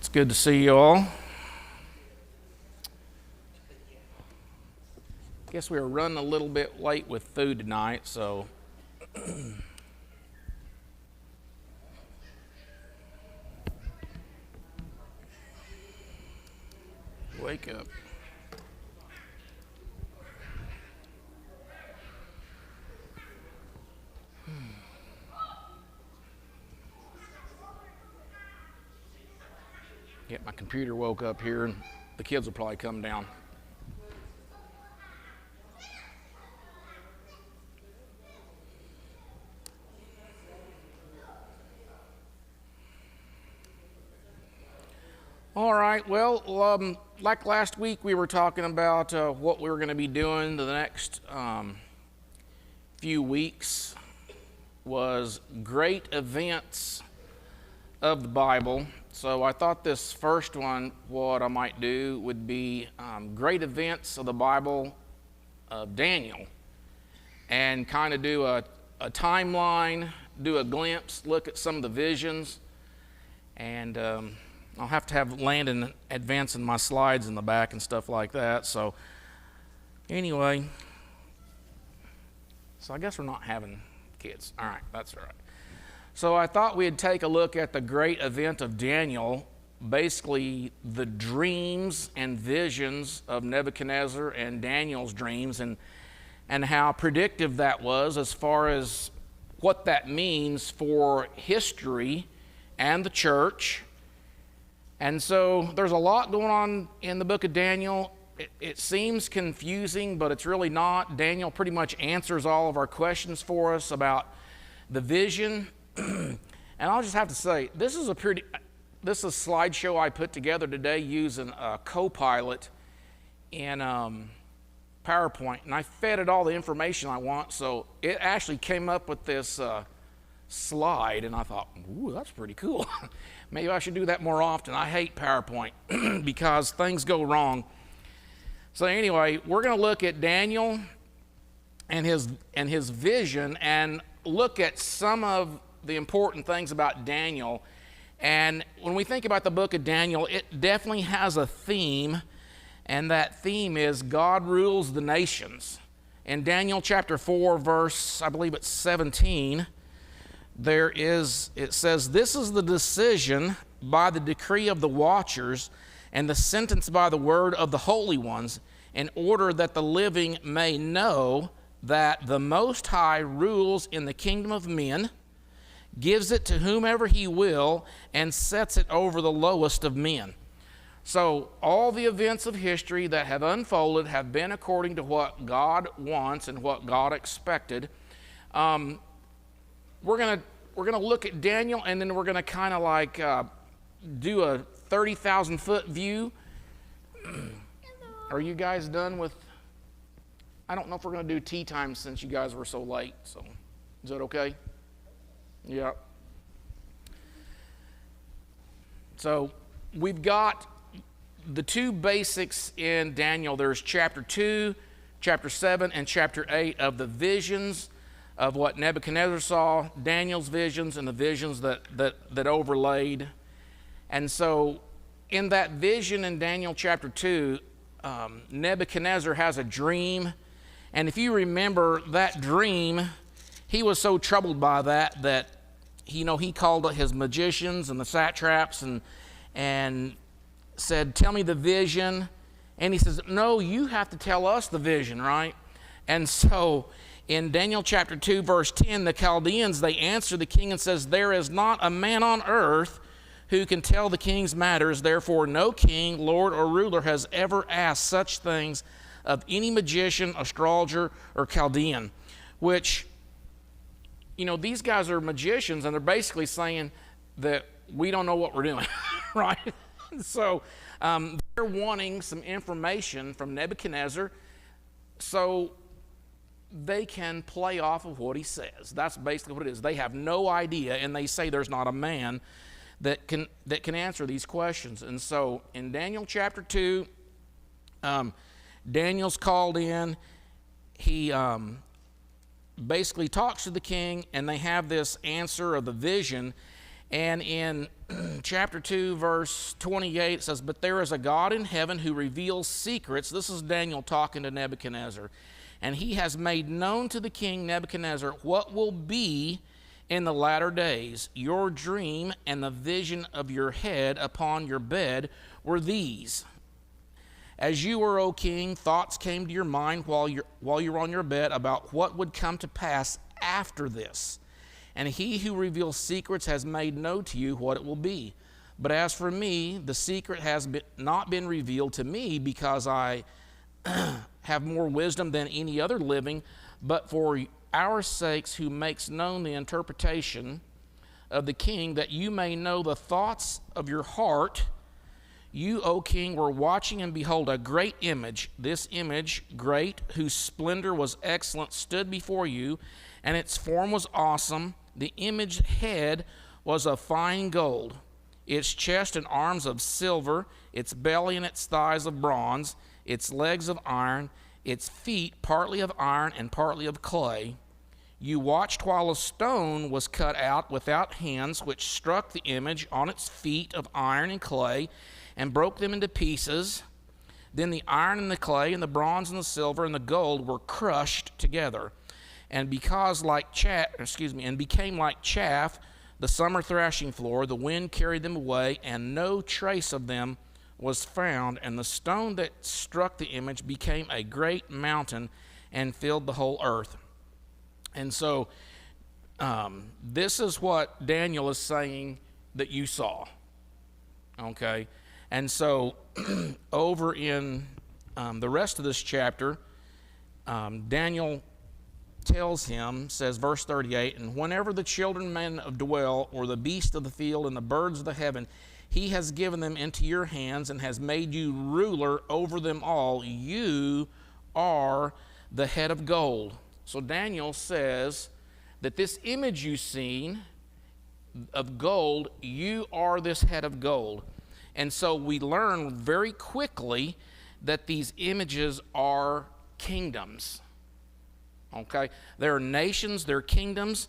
It's good to see you all. Guess we were running a little bit late with food tonight, so wake up. Get my computer woke up here, and the kids will probably come down. All right, well, like last week, we were talking about what we were going to be doing the next few weeks was great events of the Bible. So I thought this first one, what I might do would be great events of the Bible of Daniel, and kind of do a timeline, do a glimpse, look at some of the visions, and I'll have to have Landon advancing my slides in the back and stuff like that. So anyway, so I guess we're not having kids. All right, that's all right. So I thought we'd take a look at the great event of Daniel, basically the dreams and visions of Nebuchadnezzar and Daniel's dreams, and how predictive that was as far as what that means for history and the church. And so there's a lot going on in the book of Daniel. It seems confusing, but it's really not. Daniel pretty much answers all of our questions for us about the vision. And I'll just have to say, this is a slideshow I put together today using a Copilot in PowerPoint, and I fed it all the information I want, so it actually came up with this slide, and I thought, ooh, that's pretty cool. Maybe I should do that more often. I hate PowerPoint because things go wrong. So anyway, we're going to look at Daniel and his vision, and look at some of the important things about Daniel. And when we think about the book of Daniel, it definitely has a theme, and that theme is God rules the nations. In Daniel chapter 4, verse, I believe it's 17, it says, "This is the decision by the decree of the watchers, and the sentence by the word of the holy ones, in order that the living may know that the Most High rules in the kingdom of men, gives it to whomever he will, and sets it over the lowest of men." So all the events of history that have unfolded have been according to what God wants and what God expected. We're gonna look at Daniel, and then we're gonna kind of like do a 30,000-foot view. Are you guys done with? I don't know if we're gonna do tea time since you guys were so late. So is that okay? Yeah. So we've got the two basics in Daniel. There's chapter 2, chapter 7, and chapter 8 of the visions of what Nebuchadnezzar saw, Daniel's visions, and the visions that overlaid. And so in that vision in Daniel chapter 2, Nebuchadnezzar has a dream. And if you remember that dream, he was so troubled by that he called his magicians and the satraps and said, "Tell me the vision." And he says, "No, you have to tell us the vision, right?" And so in Daniel chapter 2, verse 10, the Chaldeans, they answer the king and says, "There is not a man on earth who can tell the king's matters. Therefore, no king, lord, or ruler has ever asked such things of any magician, astrologer, or Chaldean," which, these guys are magicians, and they're basically saying that we don't know what we're doing, right? So they're wanting some information from Nebuchadnezzar so they can play off of what he says. That's basically what it is. They have no idea, and they say there's not a man that can answer these questions. And so in Daniel chapter 2, Daniel's called in. He basically talks to the king, and they have this answer of the vision. And in chapter 2, verse 28, it says, "But there is a God in heaven who reveals secrets." This is Daniel talking to Nebuchadnezzar. "And he has made known to the king Nebuchadnezzar what will be in the latter days. Your dream and the vision of your head upon your bed were these. As you were, O king, thoughts came to your mind while you were on your bed about what would come to pass after this. And he who reveals secrets has made known to you what it will be. But as for me, the secret has not been revealed to me, because I have more wisdom than any other living, but for our sakes who makes known the interpretation of the king, that you may know the thoughts of your heart. You, O king, were watching, and behold, a great image, this image great, whose splendor was excellent, stood before you, and its form was awesome. The image head was of fine gold, its chest and arms of silver, its belly and its thighs of bronze, its legs of iron, its feet partly of iron and partly of clay. You watched while a stone was cut out without hands, which struck the image on its feet of iron and clay, and broke them into pieces. Then the iron and the clay and the bronze and the silver and the gold were crushed together, and became like chaff, the summer thrashing floor. The wind carried them away, and no trace of them was found. And the stone that struck the image became a great mountain and filled the whole earth." And so this is what Daniel is saying that you saw. Okay? And so over in the rest of this chapter, Daniel tells him, says verse 38, "And whenever the children men of dwell, or the beasts of the field and the birds of the heaven, he has given them into your hands and has made you ruler over them all. You are the head of gold." So Daniel says that this image you've seen of gold, you are this head of gold. And so we learn very quickly that these images are kingdoms. Okay? They're nations, they're kingdoms.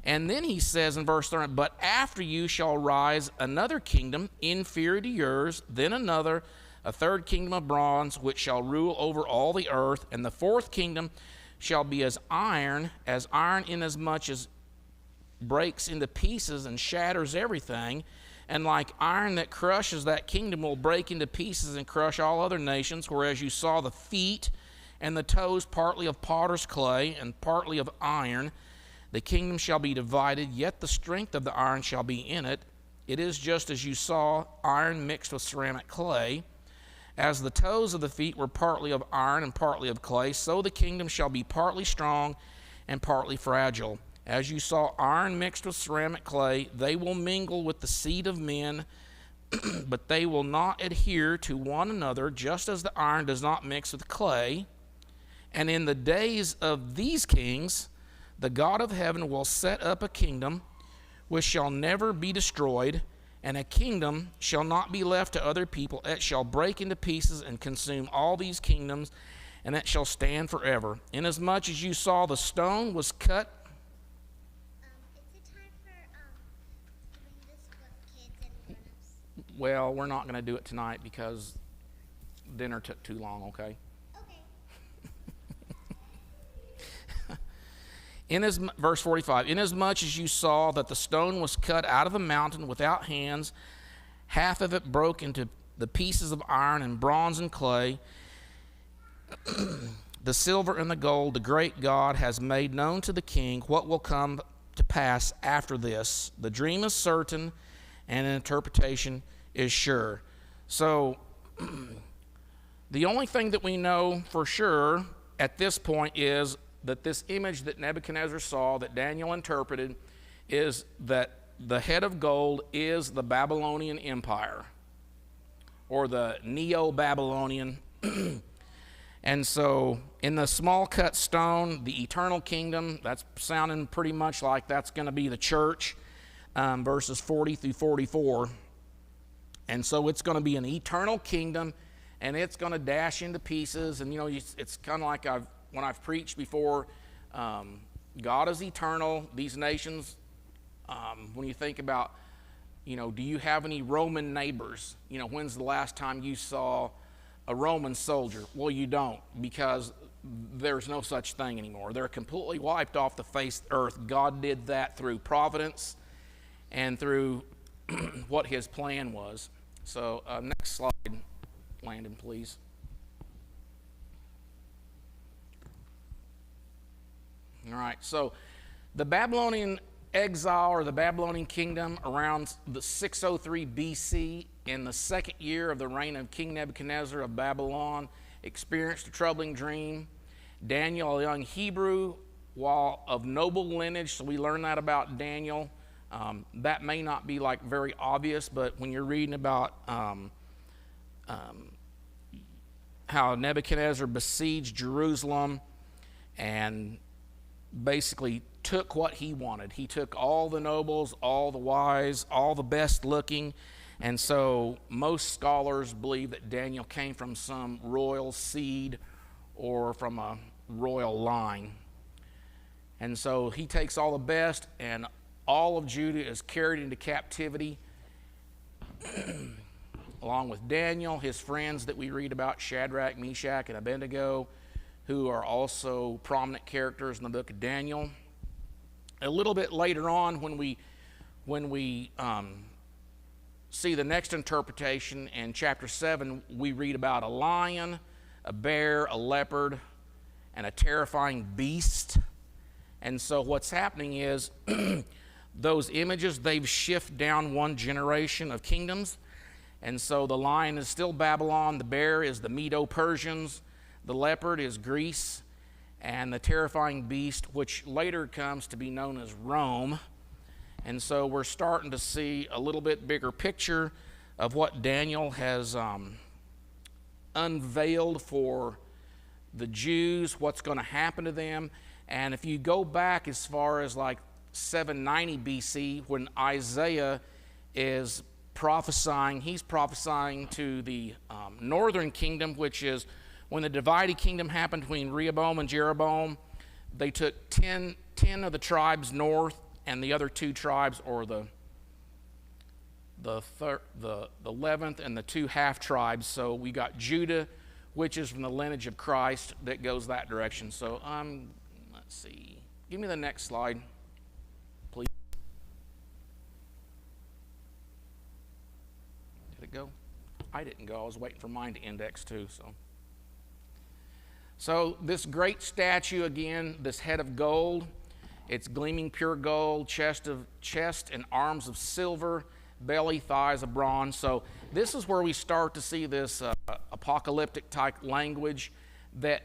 And then he says in verse 30, "But after you shall rise another kingdom inferior to yours, then another, a third kingdom of bronze, which shall rule over all the earth. And the fourth kingdom shall be as iron inasmuch as breaks into pieces and shatters everything. And like iron that crushes, that kingdom will break into pieces and crush all other nations. Whereas you saw the feet and the toes partly of potter's clay and partly of iron. The kingdom shall be divided, yet the strength of the iron shall be in it. It is just as you saw iron mixed with ceramic clay. As the toes of the feet were partly of iron and partly of clay, so the kingdom shall be partly strong and partly fragile. As you saw iron mixed with ceramic clay, they will mingle with the seed of men, but they will not adhere to one another, just as the iron does not mix with clay. And in the days of these kings, the God of heaven will set up a kingdom which shall never be destroyed, and a kingdom shall not be left to other people. It shall break into pieces and consume all these kingdoms, and it shall stand forever. Inasmuch as you saw the stone was cut." Is it time for doing this with kids and grown-ups? Well, we're not going to do it tonight because dinner took too long, okay? Verse 45, "Inasmuch as you saw that the stone was cut out of the mountain without hands, half of it broke into the pieces of iron and bronze and clay, the silver and the gold, the great God has made known to the king what will come to pass after this. The dream is certain, and an interpretation is sure." So the only thing that we know for sure at this point is that this image that Nebuchadnezzar saw, that Daniel interpreted, is that the head of gold is the Babylonian Empire, or the Neo-Babylonian. And so in the small cut stone, the eternal kingdom, that's sounding pretty much like that's going to be the church, verses 40 through 44. And so it's going to be an eternal kingdom, and it's going to dash into pieces. And, you know, it's kind of like when I've preached before, God is eternal. These nations, when you think about Do you have any Roman neighbors? When's the last time you saw a Roman soldier? Well, you don't, because there's no such thing anymore. They're completely wiped off the face of the earth. God did that through providence and through what his plan was. So next slide, Landon, please. All right, so the Babylonian exile, or the Babylonian kingdom, around the 603 BC, in the second year of the reign of King Nebuchadnezzar of Babylon, experienced a troubling dream. Daniel, a young Hebrew, while of noble lineage, so we learn that about Daniel. That may not be like very obvious, but when you're reading about how Nebuchadnezzar besieged Jerusalem and basically took what he wanted. He took all the nobles, all the wise, all the best looking, and so most scholars believe that Daniel came from some royal seed or from a royal line. And so he takes all the best, and all of Judah is carried into captivity along with Daniel, his friends that we read about, Shadrach, Meshach, and Abednego, who are also prominent characters in the book of Daniel. A little bit later on, when we see the next interpretation in chapter 7, we read about a lion, a bear, a leopard, and a terrifying beast. And so what's happening is those images, they've shifted down one generation of kingdoms. And so the lion is still Babylon, the bear is the Medo-Persians, the leopard is Greece, and the terrifying beast, which later comes to be known as Rome. And so we're starting to see a little bit bigger picture of what Daniel has unveiled for the Jews, what's going to happen to them. And if you go back as far as like 790 BC, when Isaiah is prophesying, he's prophesying to the northern kingdom, which is when the divided kingdom happened between Rehoboam and Jeroboam. They took 10 of the tribes north, and the other 2 tribes, or the 11th and the 2 half tribes. So we got Judah, which is from the lineage of Christ, that goes that direction. So let's see. Give me the next slide, please. Did it go? I didn't go. I was waiting for mine to index too. So this great statue, again, this head of gold, it's gleaming pure gold, chest and arms of silver, belly, thighs of bronze. So this is where we start to see this apocalyptic type language that's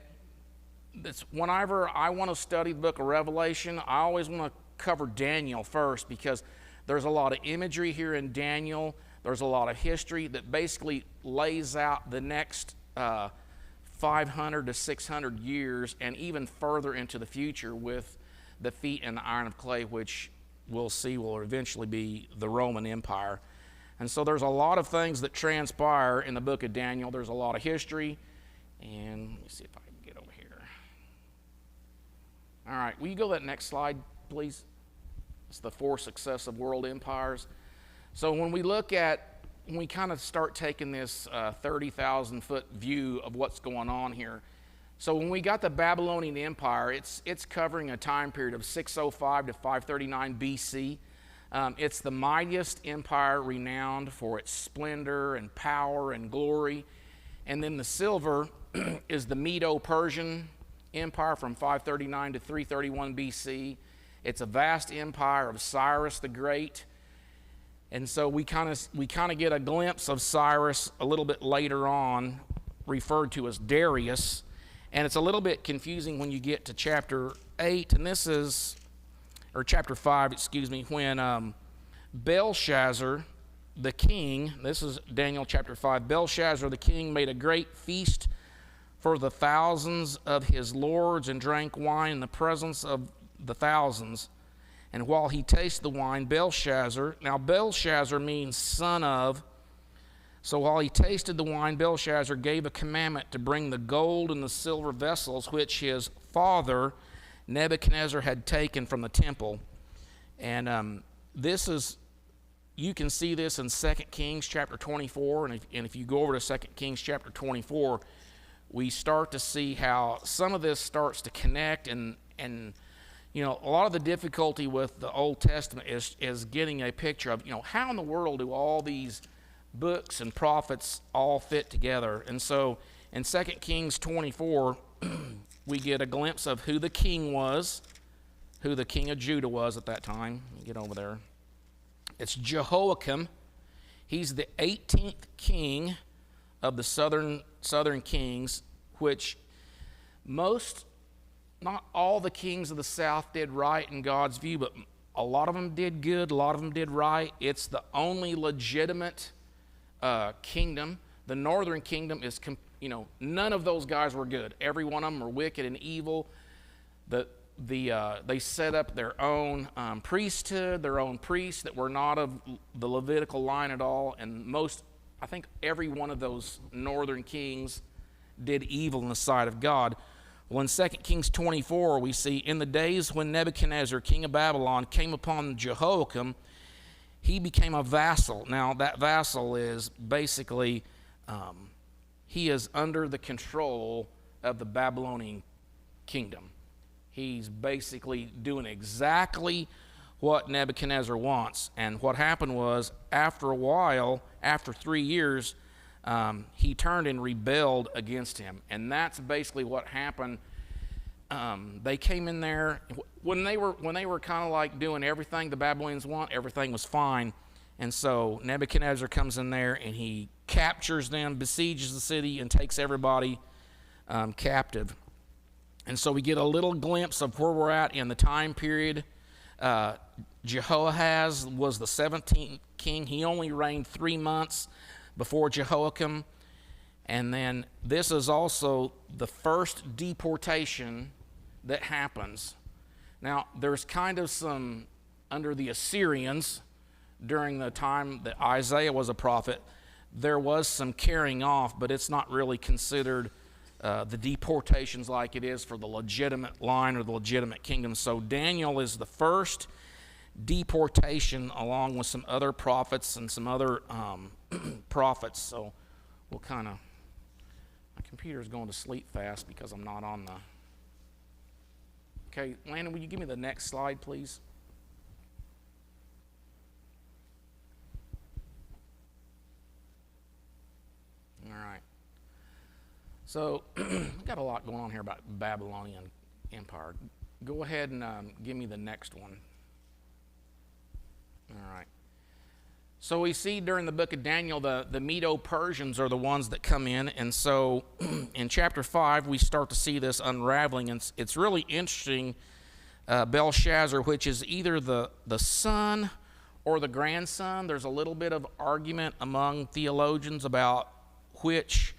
whenever I want to study the book of Revelation, I always want to cover Daniel first, because there's a lot of imagery here in Daniel. There's a lot of history that basically lays out the next 500 to 600 years and even further into the future with the feet and the iron of clay, which we'll see will eventually be the Roman Empire. And so there's a lot of things that transpire in the book of Daniel. There's a lot of history. And let me see if I can get over here. All right, will you go to that next slide, please? It's the 4 successive world empires. So when we kind of start taking this 30,000 foot view of what's going on here. So when we got the Babylonian Empire, it's covering a time period of 605 to 539 BC. It's the mightiest empire, renowned for its splendor and power and glory. And then the silver is the Medo-Persian Empire from 539 to 331 BC. It's a vast empire of Cyrus the Great. And so we kind of get a glimpse of Cyrus a little bit later on, referred to as Darius. And it's a little bit confusing when you get to chapter 8, or chapter 5, when Belshazzar, the king, this is Daniel chapter 5, Belshazzar, the king, made a great feast for the thousands of his lords and drank wine in the presence of the thousands. And while he tasted the wine, Belshazzar, now Belshazzar means son of, so while he tasted the wine, Belshazzar gave a commandment to bring the gold and the silver vessels which his father Nebuchadnezzar had taken from the temple. And this is you can see this in 2 Kings chapter 24, and if you go over to 2 Kings chapter 24, we start to see how some of this starts to connect, and a lot of the difficulty with the Old Testament is getting a picture of, how in the world do all these books and prophets all fit together. And so in 2 Kings 24, we get a glimpse of who the king was, who the king of Judah was at that time. Let me get over there. It's Jehoiakim. He's the 18th king of the southern kings, which not all the kings of the south did right in God's view, but a lot of them did good, a lot of them did right. It's the only legitimate kingdom. The northern kingdom is, none of those guys were good. Every one of them were wicked and evil. They set up their own priesthood, their own priests that were not of the Levitical line at all, and I think every one of those northern kings did evil in the sight of God. Well, in 2 Kings 24, we see, in the days when Nebuchadnezzar, king of Babylon, came upon Jehoiakim, he became a vassal. Now, that vassal is basically, he is under the control of the Babylonian kingdom. He's basically doing exactly what Nebuchadnezzar wants. And what happened was, after a while, after 3 years, he turned and rebelled against him. And that's basically what happened. They came in there when they were kind of like doing everything the Babylonians want. Everything was fine, and so Nebuchadnezzar comes in there and he captures them, besieges the city, and takes everybody captive. And so we get a little glimpse of where we're at in the time period. Jehoahaz was the 17th king. He only reigned 3 months before Jehoiakim. And then this is also the first deportation that happens. Now, there's kind of some, under the Assyrians, during the time that Isaiah was a prophet, there was some carrying off, but it's not really considered the deportations like it is for the legitimate line or the legitimate kingdom. So Daniel is the first deportation, along with some other prophets and some other prophets. So we'll kind of, my computer is going to sleep fast because I'm not on the. Okay, Landon, will you give me the next slide, please? All right. So we've got a lot going on here about Babylonian Empire. Go ahead and give me the next one. All right. So we see during the book of Daniel, the Medo-Persians are the ones that come in. And so in chapter 5, we start to see this unraveling. And it's really interesting. Belshazzar, which is either the son or the grandson. There's a little bit of argument among theologians about which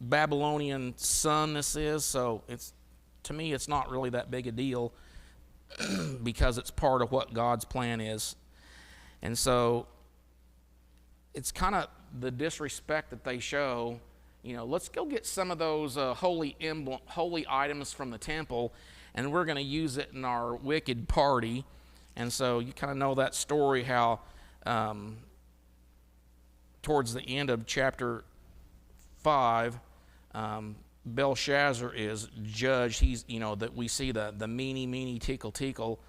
Babylonian son this is. So to me, it's not really that big a deal because it's part of what God's plan is. And so it's kind of the disrespect that they show. Let's go get some of those holy items from the temple, and we're going to use it in our wicked party. And so you kind of know that story, how towards the end of chapter 5, Belshazzar is judged. He's, that we see the meeny, tickle.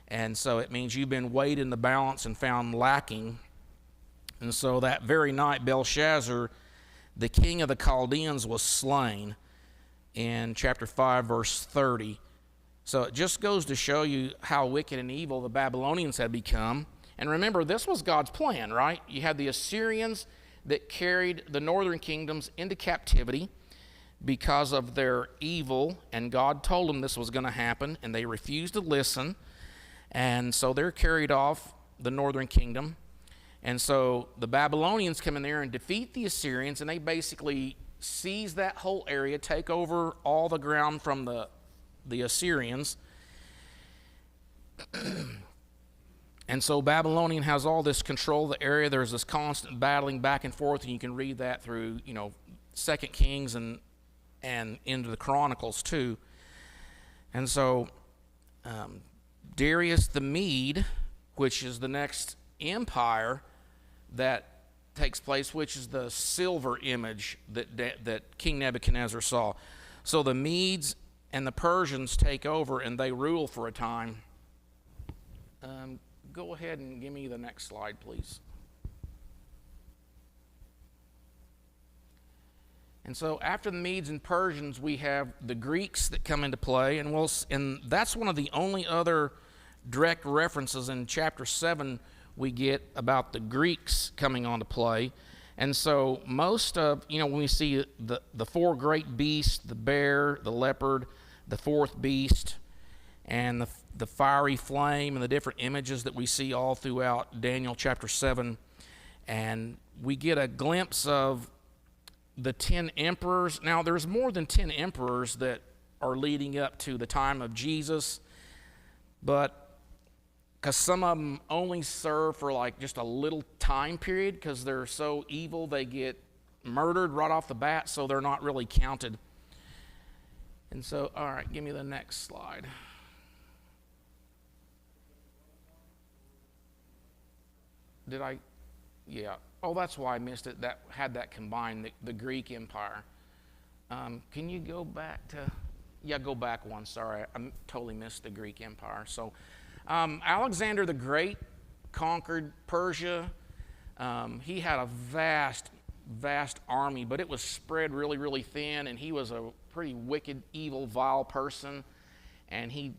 And so it means you've been weighed in the balance and found lacking. And so that very night, Belshazzar, the king of the Chaldeans, was slain in chapter 5, verse 30. So it just goes to show you how wicked and evil the Babylonians had become. And remember, this was God's plan, right? You had the Assyrians that carried the northern kingdoms into captivity because of their evil, and God told them this was going to happen, and they refused to listen. And so they're carried off, the northern kingdom. And so the Babylonians come in there and defeat the Assyrians, and they basically seize that whole area, take over all the ground from the Assyrians. And so Babylonian has all this control of the area. There's this constant battling back and forth, and you can read that through, 2 Kings and into the Chronicles too. And so Darius the Mede, which is the next empire that takes place, which is the silver image that King Nebuchadnezzar saw. So the Medes and the Persians take over, and they rule for a time. Go ahead and give me the next slide, please. And so after the Medes and Persians, we have the Greeks that come into play, and that's one of the only other direct references in chapter 7 we get about the Greeks coming onto play. And so most of, when we see the four great beasts, the bear, the leopard, the fourth beast, and the fiery flame, and the different images that we see all throughout Daniel chapter 7, and we get a glimpse of the 10 emperors. Now, there's more than 10 emperors that are leading up to the time of Jesus, but because some of them only serve for like just a little time period, because they're so evil they get murdered right off the bat, so they're not really counted. And so, all right, give me the next slide. Did I? Yeah. Oh, that's why I missed it. That had that combined, the Greek Empire. Can you go back to? Yeah, go back one. Sorry, I totally missed the Greek Empire. So, Alexander the Great conquered Persia. He had a vast army, but it was spread really, really thin, and he was a pretty wicked, evil, vile person, and he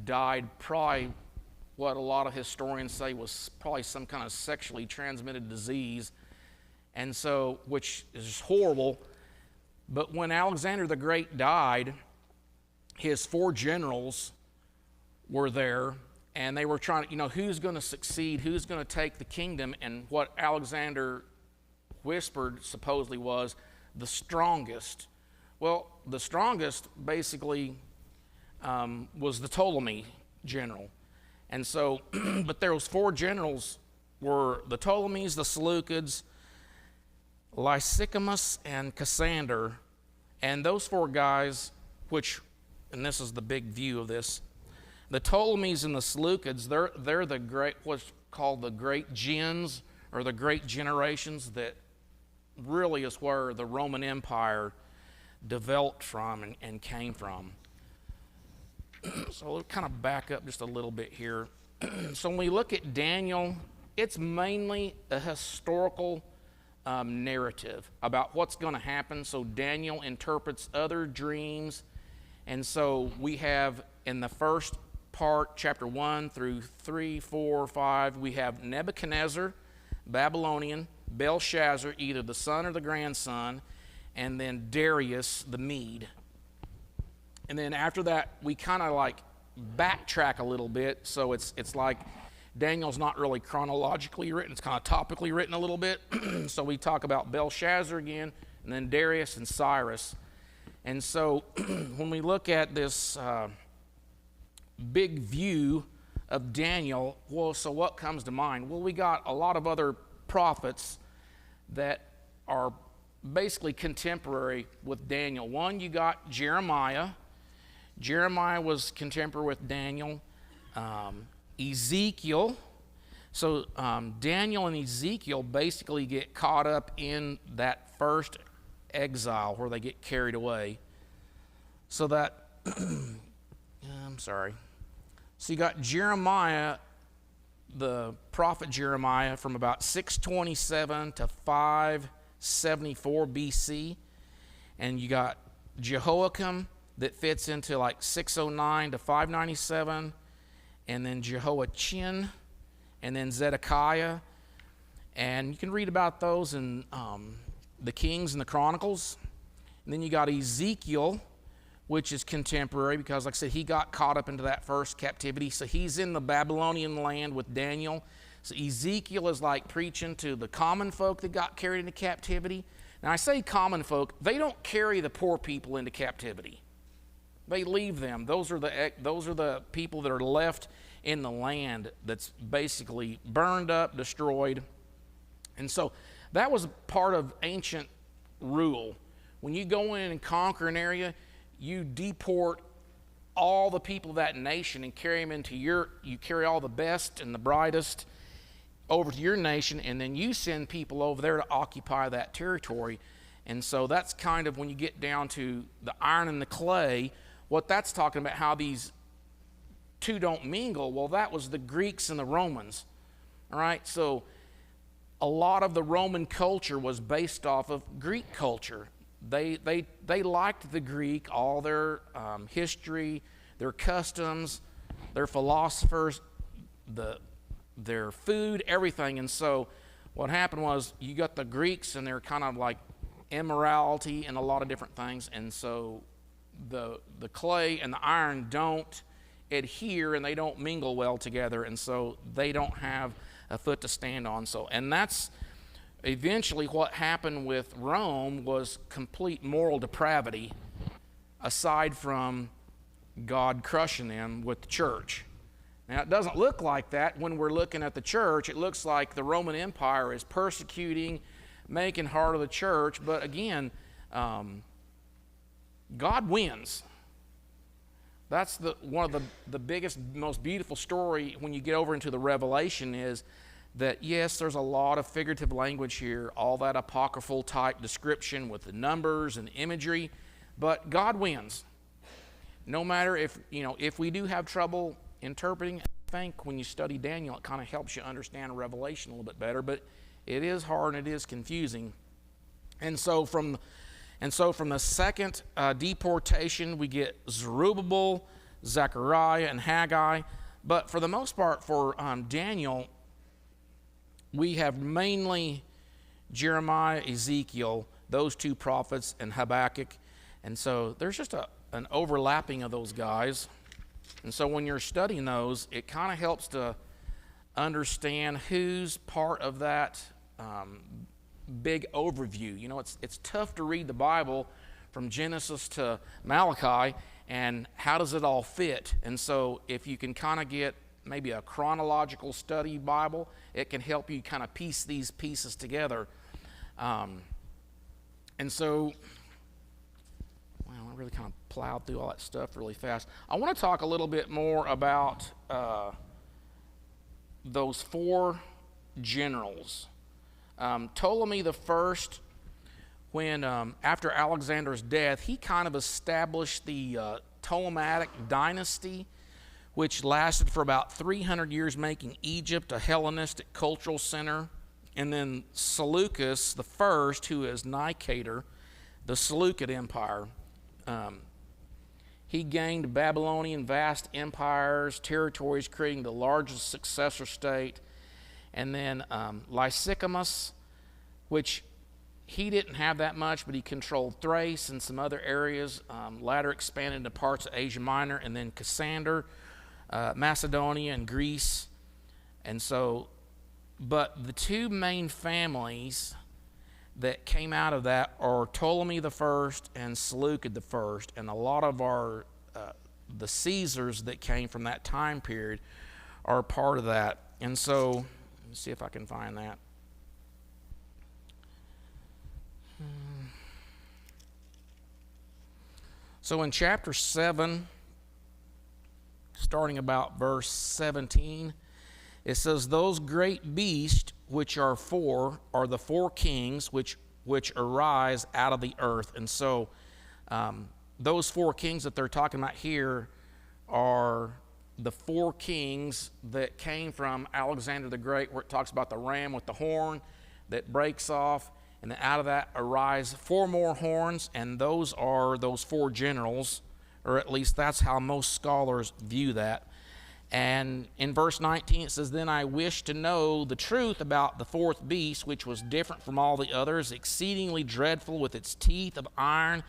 died probably what a lot of historians say was probably some kind of sexually transmitted disease, and so, which is horrible. But when Alexander the Great died, his 4 generals were there, and they were trying to, who's going to succeed, who's going to take the kingdom, and what Alexander whispered supposedly was the strongest. Well, the strongest basically was the Ptolemy general. And so, but there was 4 generals, were the Ptolemies, the Seleucids, Lysicamus, and Cassander, and those 4 guys, and this is the big view of this, the Ptolemies and the Seleucids, they're the great, what's called the great gens, or the great generations, that really is where the Roman Empire developed from and came from. So we'll kind of back up just a little bit here. So when we look at Daniel, it's mainly a historical narrative about what's going to happen. So Daniel interprets other dreams. And so we have in the first part, chapter 1 through 3, 4, 5, we have Nebuchadnezzar, Babylonian, Belshazzar, either the son or the grandson, and then Darius the Mede. And then after that, we kind of like backtrack a little bit. So it's like Daniel's not really chronologically written. It's kind of topically written a little bit. So we talk about Belshazzar again, and then Darius and Cyrus. And so when we look at this big view of Daniel, well, so what comes to mind? Well, we got a lot of other prophets that are basically contemporary with Daniel. One, you got Jeremiah. Jeremiah was contemporary with Daniel. Ezekiel. So Daniel and Ezekiel basically get caught up in that first exile where they get carried away. So that, I'm sorry. So you got Jeremiah, the prophet Jeremiah, from about 627 to 574 BC. And you got Jehoiakim, that fits into like 609 to 597, and then Jehoiachin, and then Zedekiah. And you can read about those in the Kings and the Chronicles. And then you got Ezekiel, which is contemporary because, like I said, he got caught up into that first captivity. So he's in the Babylonian land with Daniel. So Ezekiel is like preaching to the common folk that got carried into captivity. Now I say common folk, they don't carry the poor people into captivity. They leave them. Those are the people that are left in the land that's basically burned up, destroyed. And so that was part of ancient rule. When you go in and conquer an area, you deport all the people of that nation and carry them into you carry all the best and the brightest over to your nation, and then you send people over there to occupy that territory. And so that's kind of when you get down to the iron and the clay, what that's talking about, how these two don't mingle. Well, that was the Greeks and the Romans. All right, so a lot of the Roman culture was based off of Greek culture. They liked the Greek, all their history, their customs, their philosophers, their food, everything. And so what happened was you got the Greeks, and they're kind of like immorality and a lot of different things. And so the clay and the iron don't adhere, and they don't mingle well together, and so they don't have a foot to stand on. So, and that's eventually what happened with Rome, was complete moral depravity, aside from God crushing them with the church. Now, it doesn't look like that when we're looking at the church. It looks like the Roman Empire is persecuting, making hard of the church, but again, God wins. That's one of the biggest, most beautiful story when you get over into the Revelation, is that yes, there's a lot of figurative language here, all that apocryphal type description with the numbers and the imagery, but God wins. No matter if we do have trouble interpreting, I think when you study Daniel, it kind of helps you understand Revelation a little bit better, but it is hard and it is confusing. And so from the second deportation, we get Zerubbabel, Zechariah, and Haggai. But for the most part, for Daniel, we have mainly Jeremiah, Ezekiel, those two prophets, and Habakkuk. And so there's just an overlapping of those guys. And so when you're studying those, it kind of helps to understand who's part of that big overview. You know, it's tough to read the Bible from Genesis to Malachi, and how does it all fit? And so if you can kind of get maybe a chronological study Bible, it can help you kind of piece these pieces together. And so, well, I really kind of plowed through all that stuff really fast. I want to talk a little bit more about those four generals. Ptolemy the First, when after Alexander's death, he kind of established the Ptolemaic dynasty, which lasted for about 300 years, making Egypt a Hellenistic cultural center. And then Seleucus the First, who is Nicator, the Seleucid Empire, he gained Babylonian vast empires, territories, creating the largest successor state. And then Lysicamus, which he didn't have that much, but he controlled Thrace and some other areas. Later expanded into parts of Asia Minor, and then Cassander, Macedonia, and Greece. And so, but the two main families that came out of that are Ptolemy the First and Seleucid the First, and a lot of the Caesars that came from that time period are part of that. And so, let's see if I can find that. So in chapter 7, starting about verse 17, it says, "Those great beasts which are the four kings which arise out of the earth." And so those four kings that they're talking about here are the four kings that came from Alexander the Great, where it talks about the ram with the horn that breaks off, and then out of that arise four more horns, and those are those four generals, or at least that's how most scholars view that. And in verse 19 it says, "Then I wished to know the truth about the fourth beast, which was different from all the others, exceedingly dreadful, with its teeth of iron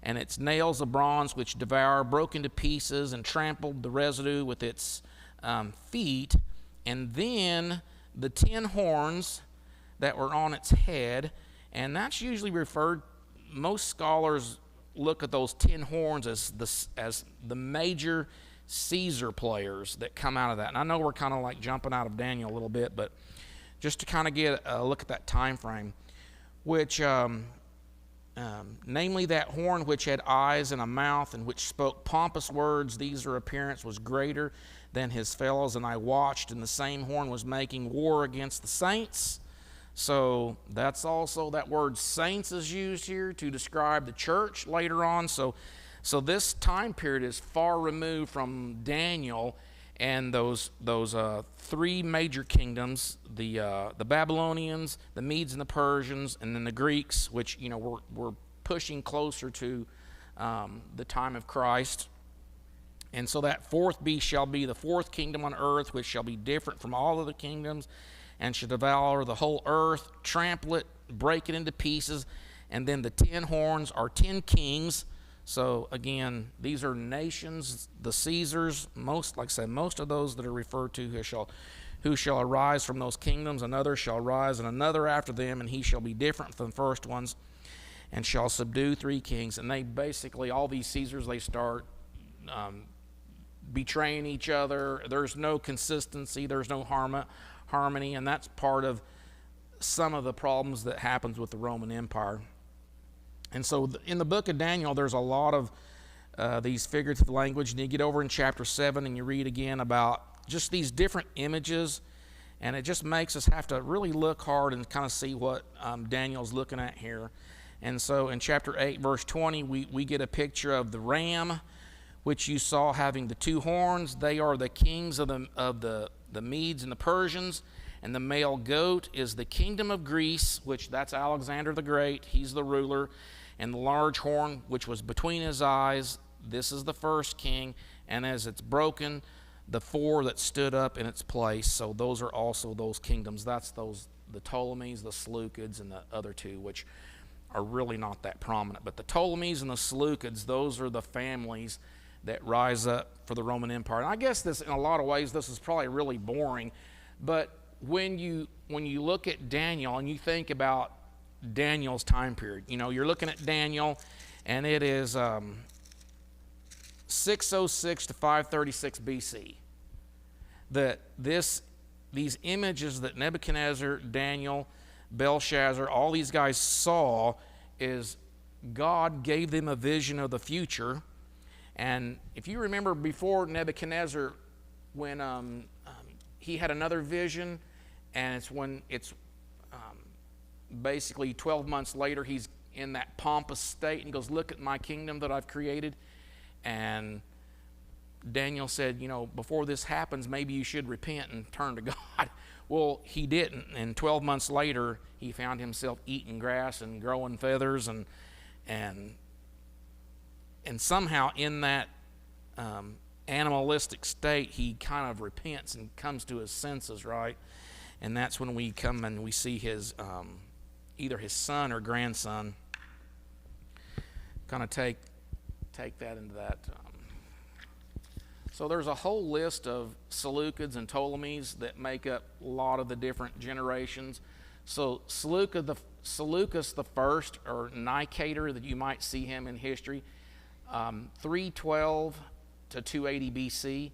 and its nails of bronze, which devour, broke into pieces, and trampled the residue with its feet. And then the 10 horns that were on its head." And that's usually referred, most scholars look at those 10 horns as the major Caesar players that come out of that. And I know we're kind of like jumping out of Daniel a little bit, but just to kind of get a look at that time frame, which namely that horn which had eyes and a mouth and which spoke pompous words. These her appearance was greater than his fellows, and I watched, and the same horn was making war against the saints. So that's also, that word saints is used here to describe the church later on. So this time period is far removed from Daniel and those three major kingdoms, the Babylonians, the Medes and the Persians, and then the Greeks, which we're pushing closer to the time of Christ. And so that fourth beast shall be the fourth kingdom on earth, which shall be different from all other kingdoms, and shall devour the whole earth, trample it, break it into pieces. And then the 10 horns are 10 kings. So again, these are nations, the Caesars, most of those that are referred to who shall arise from those kingdoms. Another shall rise, and another after them, and he shall be different from the first ones, and shall subdue 3 kings. And they basically, all these Caesars, they start betraying each other. There's no consistency, there's no harmony, and that's part of some of the problems that happens with the Roman Empire. And so in the book of Daniel, there's a lot of these figurative language, and you get over in chapter 7 and you read again about just these different images, and it just makes us have to really look hard and kind of see what Daniel's looking at here. And so in chapter 8, verse 20, we get a picture of the ram, which you saw having the 2 horns. They are the kings of the Medes and the Persians, and the male goat is the kingdom of Greece, which that's Alexander the Great. He's the ruler. And the large horn, which was between his eyes, this is the first king, and as it's broken, the 4 that stood up in its place. So those are also those kingdoms. That's the Ptolemies, the Seleucids, and the other 2, which are really not that prominent. But the Ptolemies and the Seleucids, those are the families that rise up for the Roman Empire. And I guess this, in a lot of ways, this is probably really boring, but when you look at Daniel and you think about Daniel's time period, you're looking at Daniel, and it is 606 to 536 BC. These images that Nebuchadnezzar, Daniel, Belshazzar, all these guys saw, is God gave them a vision of the future. And if you remember before Nebuchadnezzar, when he had another vision, and it's basically 12 months later, he's in that pompous state, and he goes, look at my kingdom that I've created. And Daniel said, before this happens, maybe you should repent and turn to God. Well, he didn't, and 12 months later, he found himself eating grass and growing feathers, and somehow in that animalistic state, he kind of repents and comes to his senses, right? And that's when we come and we see his either his son or grandson kind of take that into that. So there's a whole list of Seleucids and Ptolemies that make up a lot of the different generations. So Seleucus the first, or Nicator, that you might see him in history, 312 to 280 BC,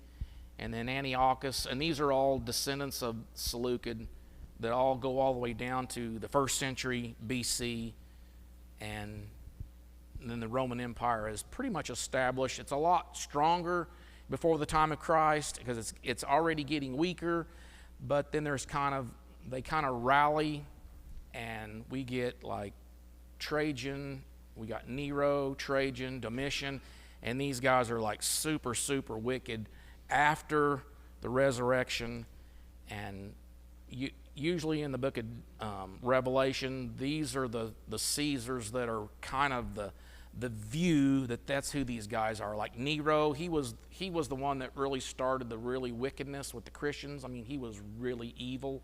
and then Antiochus, and these are all descendants of Seleucid that all go all the way down to the 1st century BC, and then the Roman Empire is pretty much established. It's a lot stronger before the time of Christ because it's already getting weaker, but then they kind of rally, and we get like Trajan, we got Nero, Trajan, Domitian, and these guys are like super, super wicked after the resurrection. And usually in the book of Revelation, these are the Caesars that are kind of the view that's who these guys are. Like Nero, he was the one that really started the really wickedness with the Christians. I mean, he was really evil.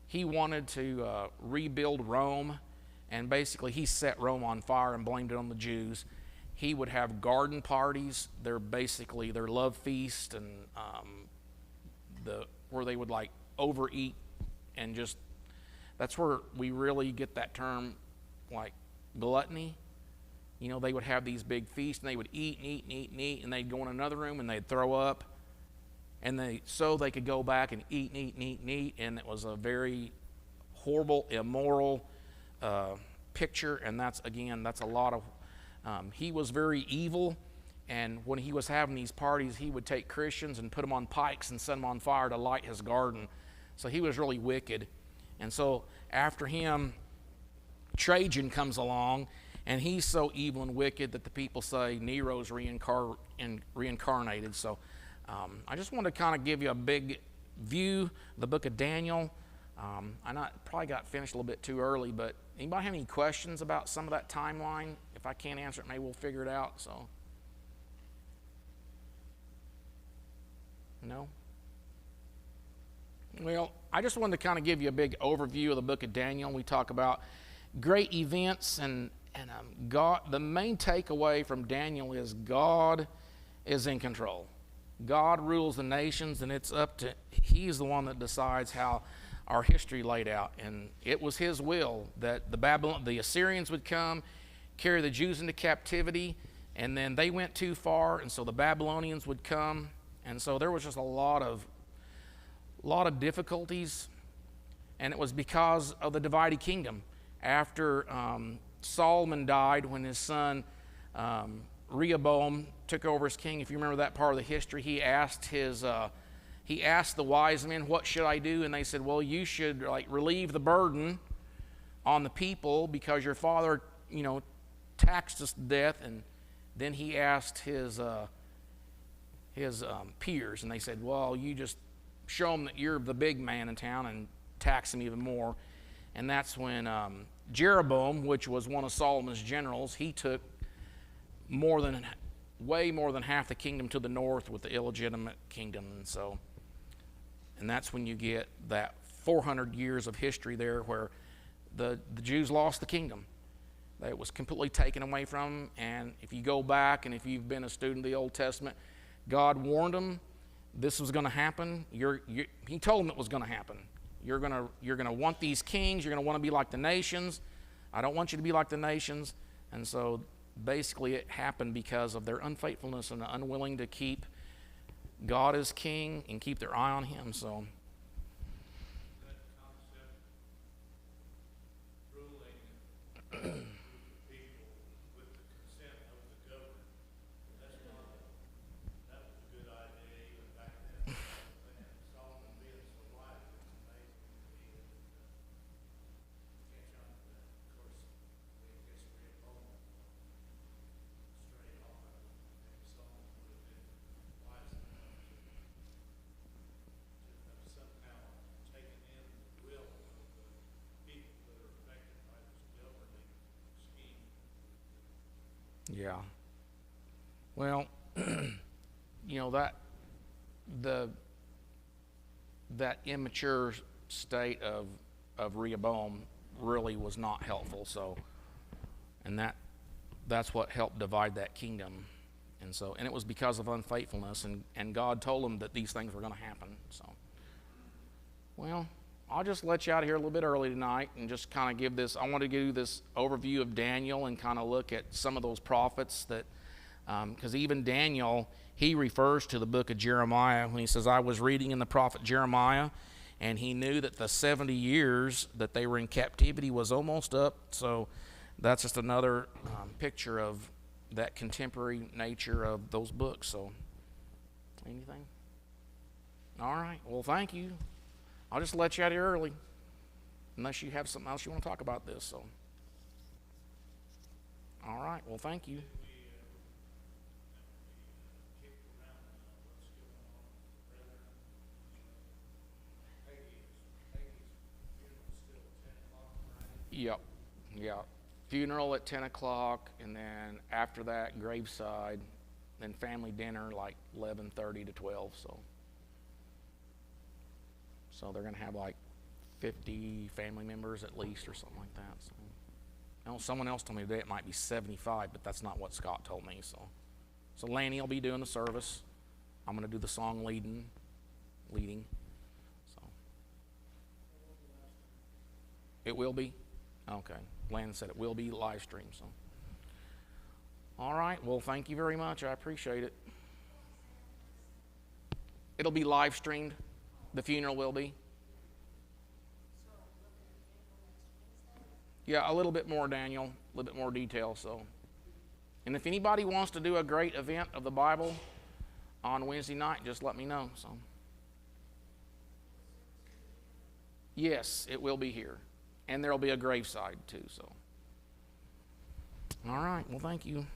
He wanted to rebuild Rome, and basically he set Rome on fire and blamed it on the Jews. He would have garden parties. They're basically their love feast, and where they would like overeat, and just that's where we really get that term like gluttony. They would have these big feasts, and they would eat and eat and eat and eat, and they'd go in another room and they'd throw up, and they could go back and eat and eat and eat and eat. And it was a very horrible, immoral picture, and that's a lot of. He was very evil, and when he was having these parties, he would take Christians and put them on pikes and set them on fire to light his garden. So he was really wicked. And so after him, Trajan comes along, and he's so evil and wicked that the people say Nero's reincarnated. So I just want to kind of give you a big view of the book of Daniel. I know I probably got finished a little bit too early, but anybody have any questions about some of that timeline? If I can't answer it, maybe we'll figure it out. So, no? Well, I just wanted to kind of give you a big overview of the book of Daniel. We talk about great events, and God. The main takeaway from Daniel is God is in control. God rules the nations, and it's up to He's the one that decides how our history laid out. And it was His will that the Assyrians would come, carry the Jews into captivity, and then they went too far, and so the Babylonians would come, and so there was just a lot of difficulties, and it was because of the divided kingdom. After Solomon died, when his son Rehoboam took over as king, if you remember that part of the history, he asked the wise men, "What should I do?" And they said, "Well, you should relieve the burden on the people because your father, taxed us to death." And then he asked his peers, and they said, "Well, you just show them that you're the big man in town and tax them even more." And that's when Jeroboam, which was one of Solomon's generals, he took way more than half the kingdom to the north with the illegitimate kingdom. And that's when you get that 400 years of history there where the Jews lost the kingdom. It was completely taken away from them. And if you go back, and if you've been a student of the Old Testament, God warned them this was going to happen. He told them it was going to happen. You're going to want these kings. You're going to want to be like the nations. I don't want you to be like the nations. And so basically it happened because of their unfaithfulness and unwilling to keep God as king and keep their eye on Him. So that concept, ruling people with the consent of the government, that was a good idea even back then. And Solomon being so wise, it's amazing to me that catch on to that. Of course, we guess we're involved straight on. I think Solomon would have been wise enough to have somehow taken in the will of the people that are affected by this governing scheme. yeah. Well, that immature state of Rehoboam really was not helpful. So, and that's what helped divide that kingdom. And it was because of unfaithfulness, and God told him that these things were going to happen. So, well, I'll just let you out of here a little bit early tonight and just kind of give this. I want to give this overview of Daniel and kind of look at some of those prophets that, because even Daniel, he refers to the book of Jeremiah when he says, "I was reading in the prophet Jeremiah," and he knew that the 70 years that they were in captivity was almost up. So that's just another picture of that contemporary nature of those books. So, anything? All right. Well, thank you. I'll just let you out of here early, unless you have something else you want to talk about this. So, all right. Well, thank you. Yep. Yeah. Funeral at 10 o'clock, and then after that, graveside, then family dinner like 11:30 to 12. So they're going to have like 50 family members at least or something like that. So, I know someone else told me today it might be 75, but that's not what Scott told me. So Lanny will be doing the service. I'm going to do the song leading. So it will be? Okay. Landon said it will be live streamed. So, all right. Well, thank you very much. I appreciate it. It'll be live streamed. The funeral will be. Yeah, a little bit more, Daniel, a little bit more detail. So, and if anybody wants to do a great event of the Bible on Wednesday night, just let me know. So, yes, it will be here, and there will be a graveside too. So, all right. Well, thank you.